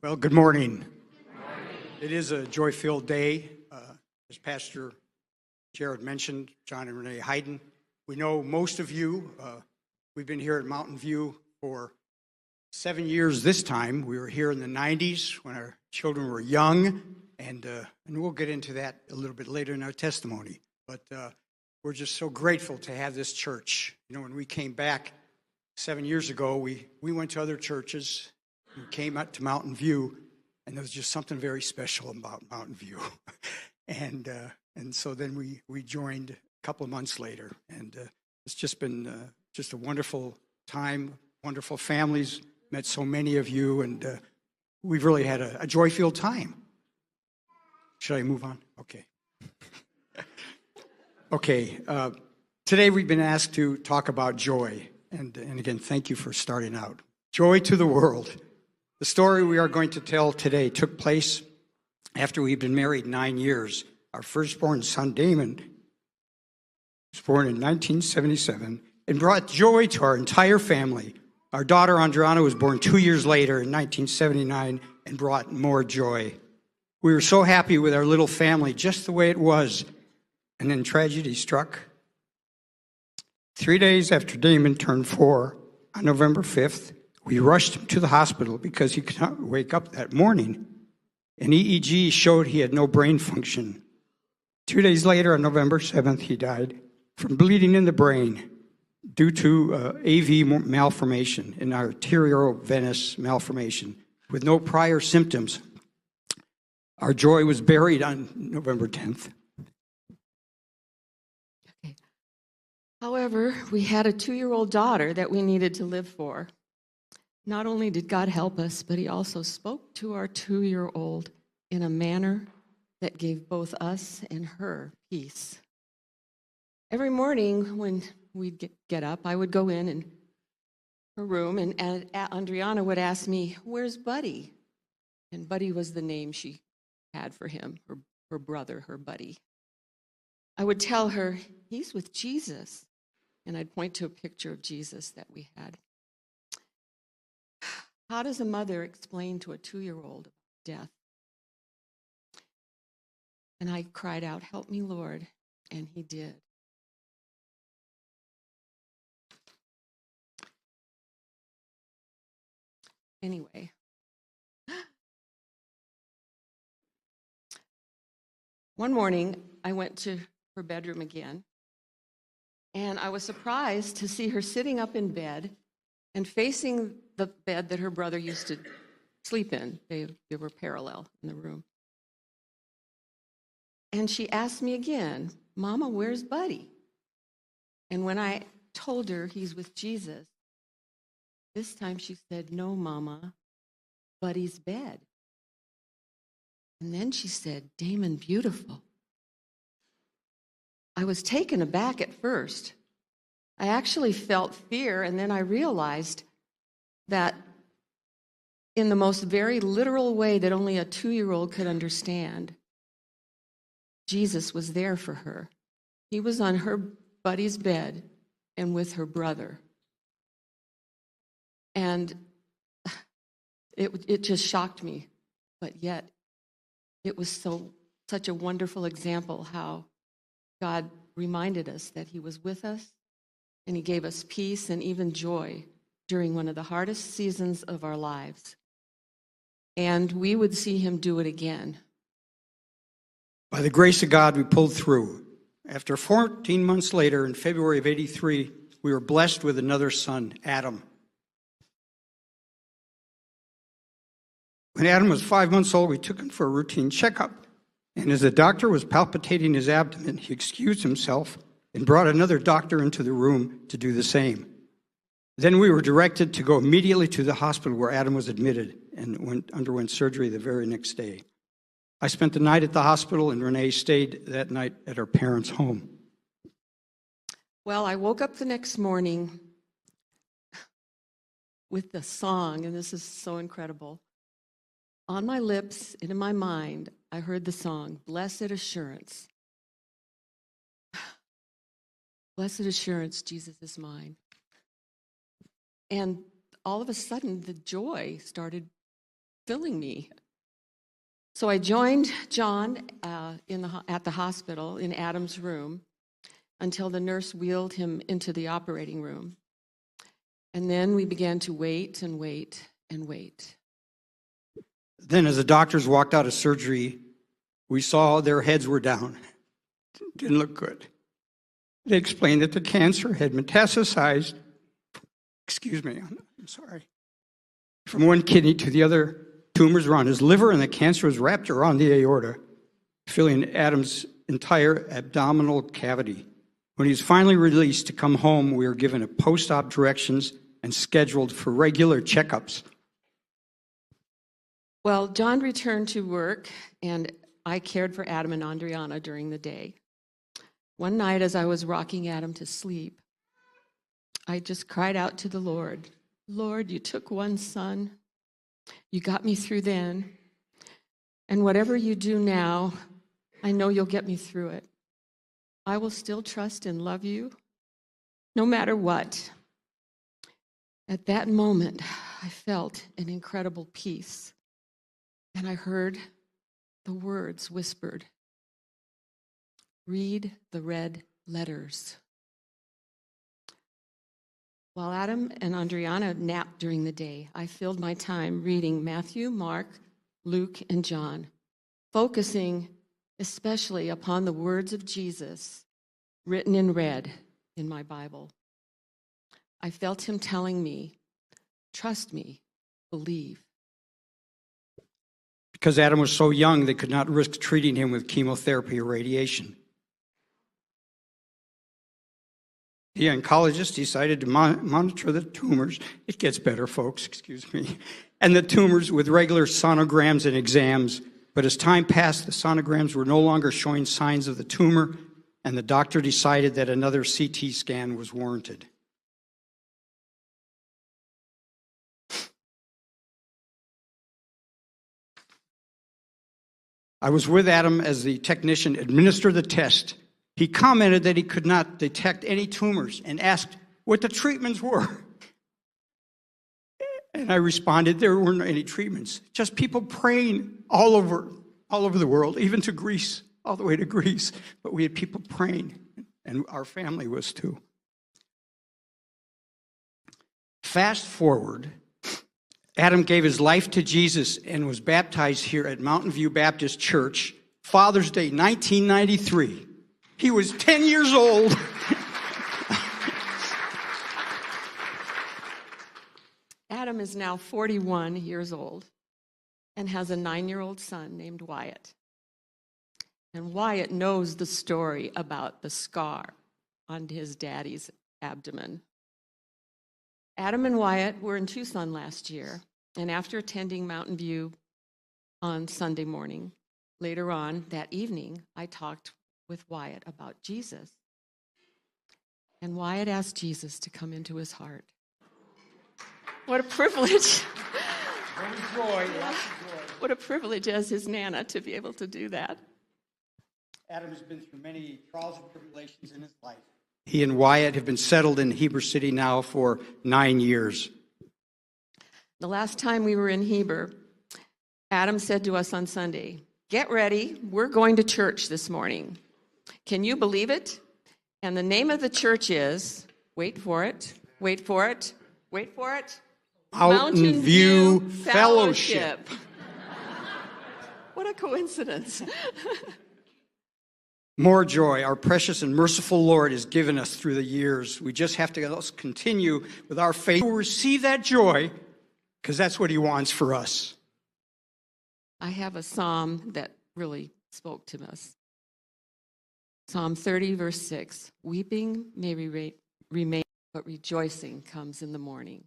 Well, good morning. It is a joy-filled day. As Pastor Jared mentioned, Jon and Renee Hayden. We know most of you. We've been here at Mountain View for 7 years this time. We were here in the 90s when our children were young, and we'll get into that a little bit later in our testimony. But we're just so grateful to have this church. You know, when we came back 7 years ago, we went to other churches. We came out to Mountain View, and there was just something very special about Mountain View. And so then we joined a couple of months later, and it's just been just a wonderful time, wonderful families, met so many of you, and we've really had a joy-filled time. Should I move on? Okay. Okay, today we've been asked to talk about joy, and again, thank you for starting out. Joy to the world. The story we are going to tell today took place after we'd been married 9 years. Our firstborn son, Damon, was born in 1977 and brought joy to our entire family. Our daughter, Andriana, was born 2 years later in 1979 and brought more joy. We were so happy with our little family, just the way it was. And then tragedy struck. 3 days after Damon turned 4, on November 5th, we rushed him to the hospital because he could not wake up that morning. An EEG showed he had no brain function. 2 days later, on November 7th, he died from bleeding in the brain due to AV malformation, an arteriovenous malformation, with no prior symptoms. Our joy was buried on November 10th. Okay. However, we had a 2-year-old daughter that we needed to live for. Not only did God help us, but he also spoke to our 2-year-old in a manner that gave both us and her peace. Every morning when we'd get up, I would go in her room, and Andriana would ask me, "Where's Buddy?" And Buddy was the name she had for him, her brother, her buddy. I would tell her, "He's with Jesus." And I'd point to a picture of Jesus that we had. How does a mother explain to a 2-year-old death? And I cried out, "Help me, Lord," and he did. Anyway, one morning I went to her bedroom again, and I was surprised to see her sitting up in bed and facing the bed that her brother used to sleep in. They were parallel in the room. And she asked me again, "Mama, where's Buddy?" And when I told her he's with Jesus, this time she said, "No, Mama, Buddy's bed." And then she said, "Damon, beautiful." I was taken aback at first. I actually felt fear, and then I realized that in the most very literal way that only a 2-year-old could understand, Jesus was there for her. He was on her buddy's bed and with her brother. And it just shocked me, but yet it was such a wonderful example how God reminded us that he was with us, and he gave us peace and even joy during one of the hardest seasons of our lives. And we would see him do it again. By the grace of God, we pulled through. After 14 months later, in February of '83, we were blessed with another son, Adam. When Adam was 5 months old, we took him for a routine checkup. And as the doctor was palpitating his abdomen, he excused himself and brought another doctor into the room to do the same. Then we were directed to go immediately to the hospital where Adam was admitted and underwent surgery the very next day. I spent the night at the hospital, and Renee stayed that night at her parents' home. Well, I woke up the next morning with the song, and this is so incredible. On my lips and in my mind, I heard the song, "Blessed Assurance." Blessed assurance, Jesus is mine. And all of a sudden, the joy started filling me. So I joined Jon at the hospital in Adam's room until the nurse wheeled him into the operating room. And then we began to wait and wait and wait. Then as the doctors walked out of surgery, we saw their heads were down. Didn't look good. They explained that the cancer had metastasized, I'm sorry, from one kidney to the other. Tumors were on his liver, and the cancer was wrapped around the aorta, filling Adam's entire abdominal cavity. When he was finally released to come home, we were given a post-op directions and scheduled for regular checkups. Well, Jon returned to work, and I cared for Adam and Andriana during the day. One night, as I was rocking Adam to sleep, I just cried out to the Lord, Lord, you took one son. You got me through then. And whatever you do now, I know you'll get me through it. I will still trust and love you, no matter what. At that moment, I felt an incredible peace. And I heard the words whispered, read the red letters. While Adam and Andriana napped during the day, I filled my time reading Matthew, Mark, Luke, and John, focusing especially upon the words of Jesus written in red in my Bible. I felt him telling me, trust me, believe. Because Adam was so young, they could not risk treating him with chemotherapy or radiation. The oncologist decided to monitor the tumors. It gets better, folks, and the tumors with regular sonograms and exams. But as time passed, the sonograms were no longer showing signs of the tumor, and the doctor decided that another CT scan was warranted. I was with Adam as the technician administered the test. He commented that he could not detect any tumors and asked what the treatments were. And I responded, there weren't any treatments, just people praying all over the world, even to Greece, all the way to Greece. But we had people praying, and our family was too. Fast forward, Adam gave his life to Jesus and was baptized here at Mountain View Baptist Church, Father's Day, 1993. He was 10 years old. Adam is now 41 years old and has a 9-year-old son named Wyatt. And Wyatt knows the story about the scar on his daddy's abdomen. Adam and Wyatt were in Tucson last year, and after attending Mountain View on Sunday morning, later on that evening, I talked with Wyatt about Jesus. And Wyatt asked Jesus to come into his heart. What a privilege. What a privilege as his Nana to be able to do that. Adam has been through many trials and tribulations in his life. He and Wyatt have been settled in Heber City now for 9 years. The last time we were in Heber, Adam said to us on Sunday, get ready, we're going to church this morning. Can you believe it? And the name of the church is, wait for it, Mountain View Fellowship. What a coincidence. More joy our precious and merciful Lord has given us through the years. We just have to continue with our faith. We'll receive that joy because that's what he wants for us. I have a psalm that really spoke to us. Psalm 30, verse 6. Weeping may remain, but rejoicing comes in the morning.